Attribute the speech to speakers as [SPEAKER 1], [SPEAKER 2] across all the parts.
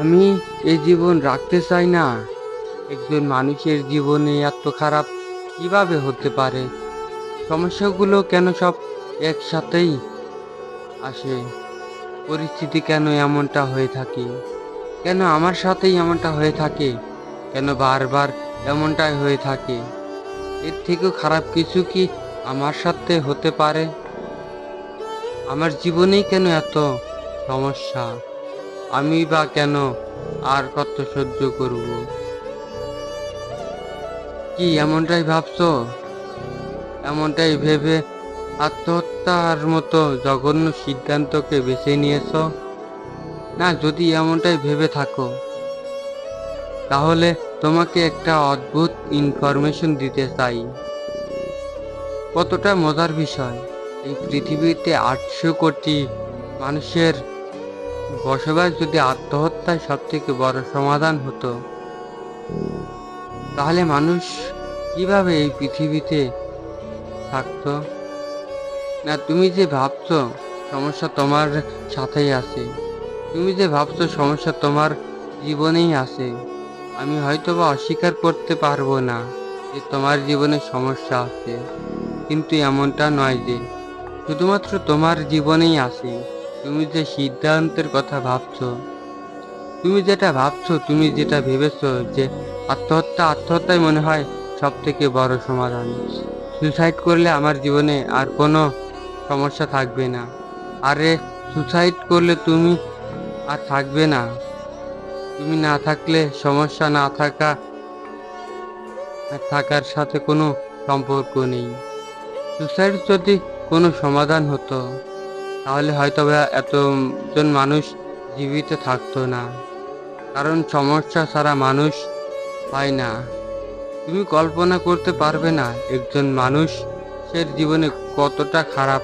[SPEAKER 1] আমি এই জীবন রাখতে চাই না। একজন মানুষের জীবনে এত খারাপ কিভাবে হতে পারে? সমস্যাগুলো কেন সব একসাথেই আসে? পরিস্থিতি কেন এমনটা হয়ে থাকে? কেন আমার সাথেই এমনটা হয়ে থাকে? কেন বারবার এমনটাই হয়ে থাকে? এর থেকেও খারাপ কিছু কি আমার সাথে হতে পারে? আমার জীবনেই কেন এত সমস্যা? আমি বা কেন আর কত সহ্য করব? কি এমনটাই ভাবছো? এমনটাই ভেবে আত্মহত্যার মতো জঘন্য সিদ্ধান্তকে বেছে নিয়েছো? না, যদি এমনটাই ভেবে থাকো, তাহলে তোমাকে একটা অদ্ভুত ইনফরমেশন দিতে চাই। কতটা মজার বিষয়! এই পৃথিবীতে 800 কোটি মানুষের বসবাস যদি আত্মহত্যায় সবথেকে বড় সমাধান হতো, তাহলে মানুষ কিভাবে এই পৃথিবীতে থাকতো? না, তুমি যে ভাবছো সমস্যা তোমার সাথেই আছে, তুমি যে ভাবছো সমস্যা তোমার জীবনেই আছে, আমি হয়তোবা অস্বীকার করতে পারবো না যে তোমার জীবনে সমস্যা আছে, কিন্তু এমনটা নয় যে শুধুমাত্র তোমার জীবনেই আছে। তুমি যে সিদ্ধান্তের কথা ভাবছো, তুমি যেটা ভাবছো, তুমি যেটা ভেবেছো যে আত্মহত্যাই মনে হয় সব থেকে বড় সমাধান। সুসাইড করলে আমার জীবনে আর কোনো সমস্যা থাকবে না। আরে, সুসাইড করলে তুমি আর থাকবে না। তুমি না থাকলে সমস্যা না থাকা আর থাকার সাথে কোনো সম্পর্ক নেই। সুসাইড যদি কোনো সমাধান হতো, তাহলে হয়তোবা এতজন মানুষ জীবিত থাকতো না। কারণ সমস্যা ছাড়া মানুষ হয় না। তুমি কল্পনা করতে পারবে না একজন মানুষের জীবনে কতটা খারাপ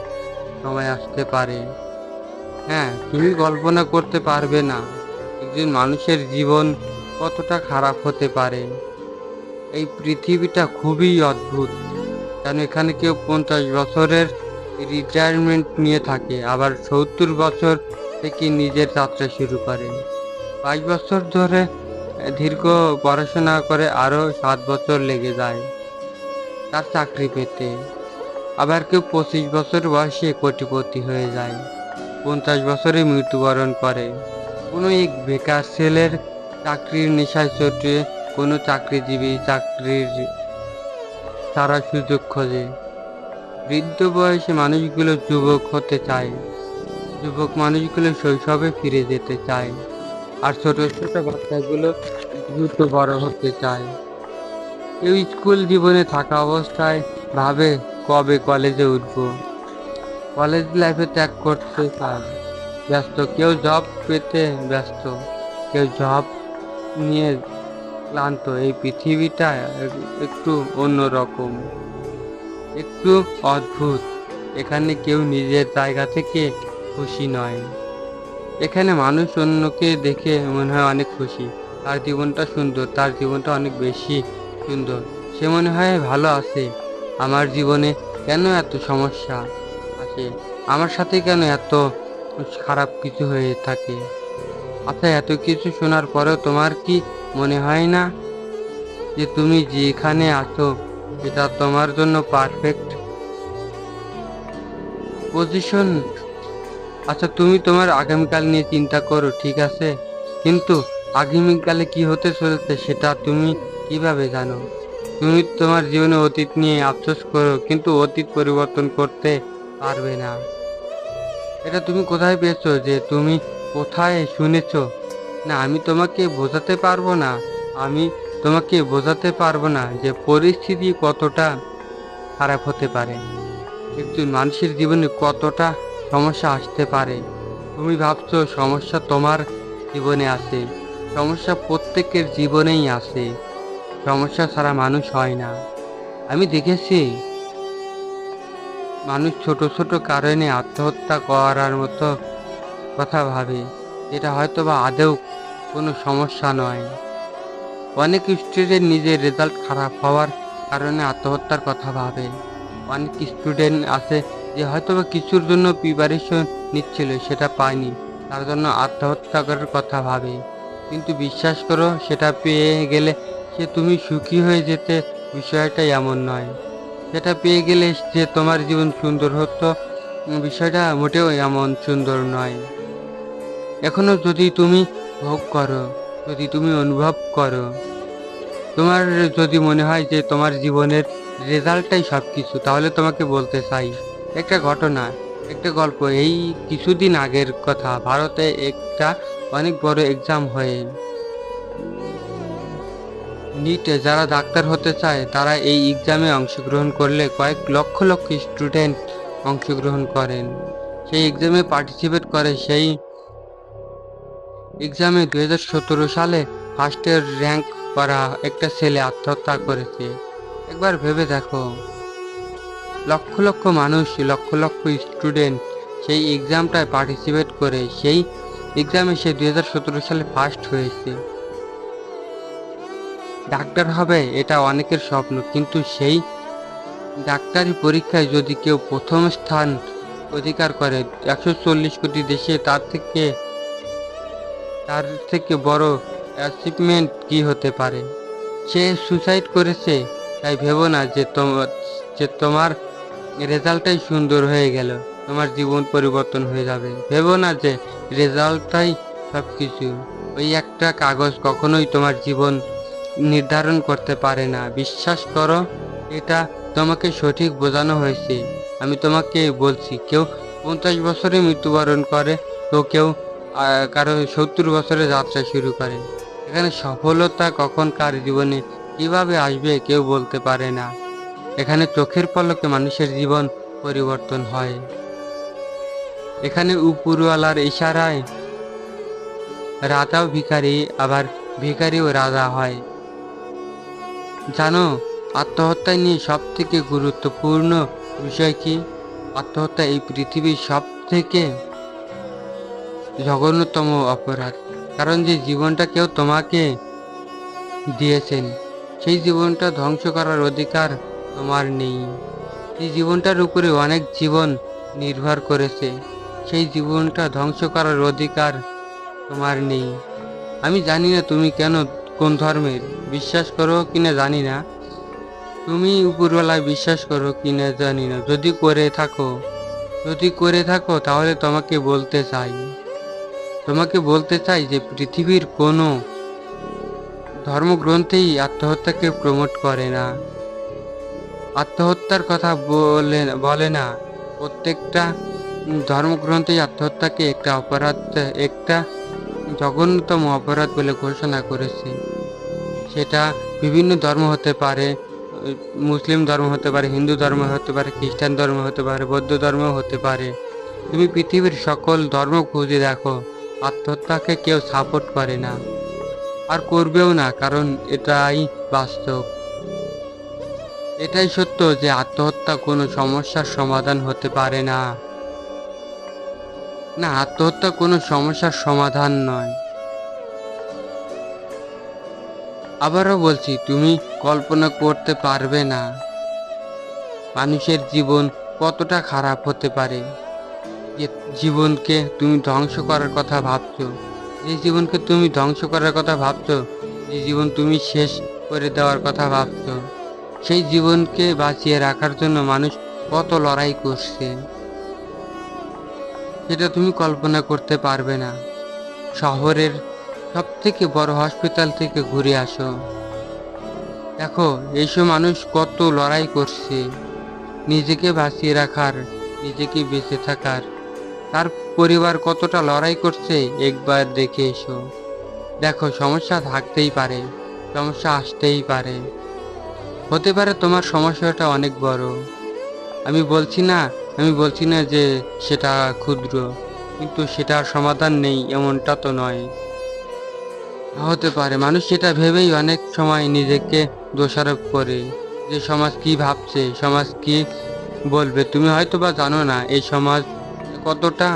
[SPEAKER 1] সময় আসতে পারে। হ্যাঁ, তুমি কল্পনা করতে পারবে না একজন মানুষের জীবন কতটা খারাপ হতে পারে। এই পৃথিবীটা খুবই অদ্ভুত। কারণ এখানে কেউ 50 বছরের রিটায়ারমেন্ট নিয়ে থাকে, আবার 70 বছর থেকে নিজের যাত্রা শুরু করে। 22 বছর ধরে দীর্ঘ পড়াশোনা করে আরো 7 বছর লেগে যায় তার চাকরি পেতে। আবার কেউ 25 বছর বয়সে কোটিপতি হয়ে যায়, 50 বছরে মৃত্যুবরণ করে। কোনো এক বেকার ছেলের চাকরির নেশায় চটে কোনো চাকরিজীবী চাকরির ছাড়া সুযোগ খোঁজে। বৃদ্ধ বয়সে মানুষগুলো যুবক হতে চায়, যুবক মানুষগুলো শৈশবে ফিরে যেতে চায়, আর ছোট ছোট বাচ্চাগুলো দ্রুত বড় হতে চায়। কেউ স্কুল জীবনে থাকা অবস্থায় ভাবে কবে কলেজে উঠবো, কলেজ লাইফে ত্যাগ করতে চায় ব্যস্ত, কেউ জব পেতে ব্যস্ত, কেউ জব নিয়ে ক্লান্ত। এই পৃথিবীটা একটু অন্যরকম, একটু অদ্ভুত। এখানে কেউ নিজের জায়গা থেকে খুশি নয়। এখানে মানুষ অন্যকে দেখে মনে হয় অনেক খুশি, তার জীবনটা সুন্দর, তার জীবনটা অনেক বেশি সুন্দর, সে মনে হয় ভালো আছে। আমার জীবনে কেন এত সমস্যা আছে? আমার সাথে কেন এত খারাপ কিছু হয়ে থাকে? আচ্ছা, এত কিছু শোনার পরেও তোমার কি মনে হয় না যে তুমি যেখানে আছো এটা তোমার জন্য পারফেক্ট পজিশন? আচ্ছা, তুমি তোমার আগামীকাল নিয়ে চিন্তা করো, ঠিক আছে, কিন্তু আগামীকালে কি হতে চলেছে সেটা তুমি কিভাবে জানো? তুমি তোমার জীবনে অতীত নিয়ে আফসোস করো, কিন্তু অতীত পরিবর্তন করতে পারবে না। এটা তুমি কোথায় পেয়েছো যে তুমি কোথায় শুনেছো? না, আমি তোমাকে বোঝাতে পারবো না। আমি তোমাকে বোঝাতে পারবো না যে পরিস্থিতি কতটা খারাপ হতে পারে, একজন মানুষের জীবনে কতটা সমস্যা আসতে পারে। তুমি ভাবছো সমস্যা তোমার জীবনে আছে, সমস্যা প্রত্যেকের জীবনেই আছে। সমস্যা ছাড়া মানুষ হয় না। আমি দেখেছি মানুষ ছোট ছোট কারণে আত্মহত্যা করার মতো কথা ভাবে, এটা হয়তো বা আদৌ কোনো সমস্যা নয়। অনেক স্টুডেন্ট নিজের রেজাল্ট খারাপ হওয়ার কারণে আত্মহত্যার কথা ভাবে। অনেক স্টুডেন্ট আছে যে হয়তো বা কিছুর জন্য প্রিপারেশন নিচ্ছিল, সেটা পায়নি, তার জন্য আত্মহত্যা করার কথা ভাবে। কিন্তু বিশ্বাস করো, সেটা পেয়ে গেলে সে তুমি সুখী হয়ে যেতে, বিষয়টা এমন নয়। সেটা পেয়ে গেলে যে তোমার জীবন সুন্দর হতো, বিষয়টা মোটেও এমন সুন্দর নয়। এখনো যদি তুমি ভোগ করো, যদি তুমি অনুভব করো, তোমার যদি মনে হয় যে তোমার জীবনের রেজাল্টটাই সবকিছু, তাহলে তোমাকে বলতে চাই একটা ঘটনা, একটা গল্প। এই কিছুদিন আগের কথা, ভারতে একটা অনেক বড় এক্সাম হয়ে, নিটে যারা ডাক্তার হতে চায় তারা এই এক্সামে অংশগ্রহণ করলে কয়েক লক্ষ লক্ষ স্টুডেন্ট অংশগ্রহণ করেন, সেই এক্সামে পার্টিসিপেট করে। সেই এক্সামে 2017 সালে ফার্স্টের র্যাঙ্ক করা একটা ছেলে আত্মহত্যা করেছে। একবার ভেবে দেখো, লক্ষ লক্ষ মানুষ, লক্ষ লক্ষ স্টুডেন্ট সেই এক্সামটায় পার্টিসিপেট করে সেই এক্সামে সে 2017 সালে ফার্স্ট হয়েছে। ডাক্তার হবে এটা অনেকের স্বপ্ন, কিন্তু সেই ডাক্তারি পরীক্ষায় যদি কেউ প্রথম স্থান অধিকার করে 140 কোটি দেশে, তার থেকে বড় অ্যাচিভমেন্ট কি হতে পারে? সে সুসাইড করেছে। তাই ভেবো না যে তোমার রেজাল্টটাই সুন্দর হয়ে গেল, তোমার জীবন পরিবর্তন হয়ে যাবে। ভেবো না যে রেজাল্টটাই সব কিছু। ওই একটা কাগজ কখনোই তোমার জীবন নির্ধারণ করতে পারে না। বিশ্বাস করো, এটা তোমাকে সঠিক বোঝানো হয়েছে। আমি তোমাকে বলছি, কেউ 50 বছরে মৃত্যুবরণ করে, তো কেউ কারো 70 বছরে যাত্রা শুরু করে। এখানে সফলতা কখন কার জীবনে কিভাবে আসবে কেউ বলতে পারে না। এখানে চোখের পলকে মানুষের জীবন পরিবর্তন হয়। এখানে উপরওয়ালার ইশারায় রাজাও ভিখারি, আবার ভিখারিও রাজা হয়। জানো, আত্মহত্যা নিয়ে সব থেকে গুরুত্বপূর্ণ বিষয় কি? আত্মহত্যা এই পৃথিবীর সব থেকে জঘন্যতম অপরাধ। কারণ যে জীবনটা কেউ তোমাকে দিয়েছেন, সেই জীবনটা ধ্বংস করার অধিকার তোমার নেই। এই জীবনটার উপরে অনেক জীবন নির্ভর করেছে, সেই জীবনটা ধ্বংস করার অধিকার তোমার নেই। আমি জানি না তুমি কোন ধর্মের বিশ্বাস করো কিনা জানি না, তুমি উপরওয়ালায় বিশ্বাস করো কিনা জানি না। যদি করে থাকো তাহলে তোমাকে বলতে চাই যে পৃথিবীর কোনো ধর্মগ্রন্থেই আত্মহত্যাকে প্রমোট করে না, আত্মহত্যার কথা বলে না। প্রত্যেকটা ধর্মগ্রন্থেই আত্মহত্যাকে একটা অপরাধ, একটা জঘন্যতম অপরাধ বলে ঘোষণা করেছে। সেটা বিভিন্ন ধর্ম হতে পারে, মুসলিম ধর্ম হতে পারে, হিন্দু ধর্ম হতে পারে, খ্রিস্টান ধর্ম হতে পারে, বৌদ্ধ ধর্ম হতে পারে। তুমি পৃথিবীর সকল ধর্ম খুঁজে দেখো, আত্মহত্যাকে কেউ সাপোর্ট করে না, আর করবেও না, কারণ এটাই বাস্তব। এটাই সত্য যে আত্মহত্যা কোনো সমস্যার সমাধান হতে পারে না। না, আত্মহত্যা কোনো সমস্যার সমাধান নয়। আবারও বলছি, তুমি কল্পনা করতে পারবে না মানুষের জীবন কতটা খারাপ হতে পারে। যে জীবনকে তুমি ধ্বংস করার কথা ভাবছো, যে জীবনকে তুমি ধ্বংস করার কথা ভাবছো, যে জীবন তুমি শেষ করে দেওয়ার কথা ভাবছো, সেই জীবনকে বাঁচিয়ে রাখার জন্য মানুষ কত লড়াই করছে, সেটা তুমি কল্পনা করতে পারবে না। শহরের সব থেকে বড় হসপিটাল থেকে ঘুরে আসো, দেখো এইসব মানুষ কত লড়াই করছে নিজেকে বাঁচিয়ে রাখার, নিজেকে বেঁচে থাকার। তার পরিবার কতটা লড়াই করছে একবার দেখে এসো। দেখো, সমস্যা থাকতেই পারে, সমস্যা আসতেই পারে, হতে পারে তোমার সমস্যাটা অনেক বড়। আমি বলছি না যে সেটা ক্ষুদ্র, কিন্তু সেটার সমাধান নেই এমনটা তো নয়। হতে পারে মানুষ সেটা ভেবেই অনেক সময় নিজেকে দোষারোপ করে, যে সমাজ কি ভাবছে, সমাজ কি বলবে। তুমি হয়তো বা জানো না এই সমাজ কতটা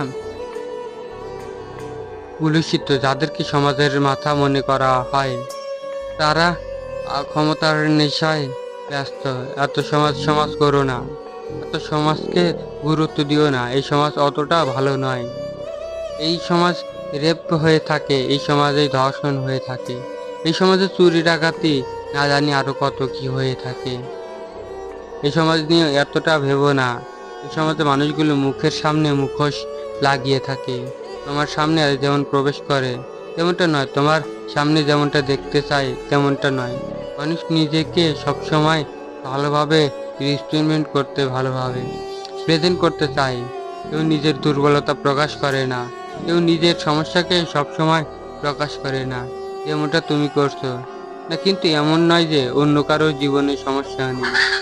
[SPEAKER 1] কুলুষিত। যাদেরকে সমাজের মাথা মনে করা হয় তারা ক্ষমতার নেশায় ব্যস্ত। এত সমাজ সমাজ করো না, এত সমাজকে গুরুত্ব দিও না, এই সমাজ অতটা ভালো নয়। এই সমাজ রেপ হয়ে থাকে, এই সমাজে ধর্ষণ হয়ে থাকে, এই সমাজে চুরি ডাকাতি না জানি আরো কত কি হয়ে থাকে। এই সমাজ নিয়ে এতটা ভেবো না। এই সমাজে মানুষগুলো মুখের সামনে মুখোশ লাগিয়ে থাকে, তোমার সামনে যেমন প্রবেশ করে তেমনটা নয়, তোমার সামনে যেমনটা দেখতে চায় তেমনটা নয়। মানুষ নিজেকে সবসময় ভালোভাবে রিপ্রেজেন্ট করতে, ভালোভাবে প্রেজেন্ট করতে চায়। কেউ নিজের দুর্বলতা প্রকাশ করে না, কেউ নিজের সমস্যাকে সবসময় প্রকাশ করে না, যেমনটা তুমি করছো না। কিন্তু এমন নয় যে অন্য কারো জীবনে সমস্যা নেই।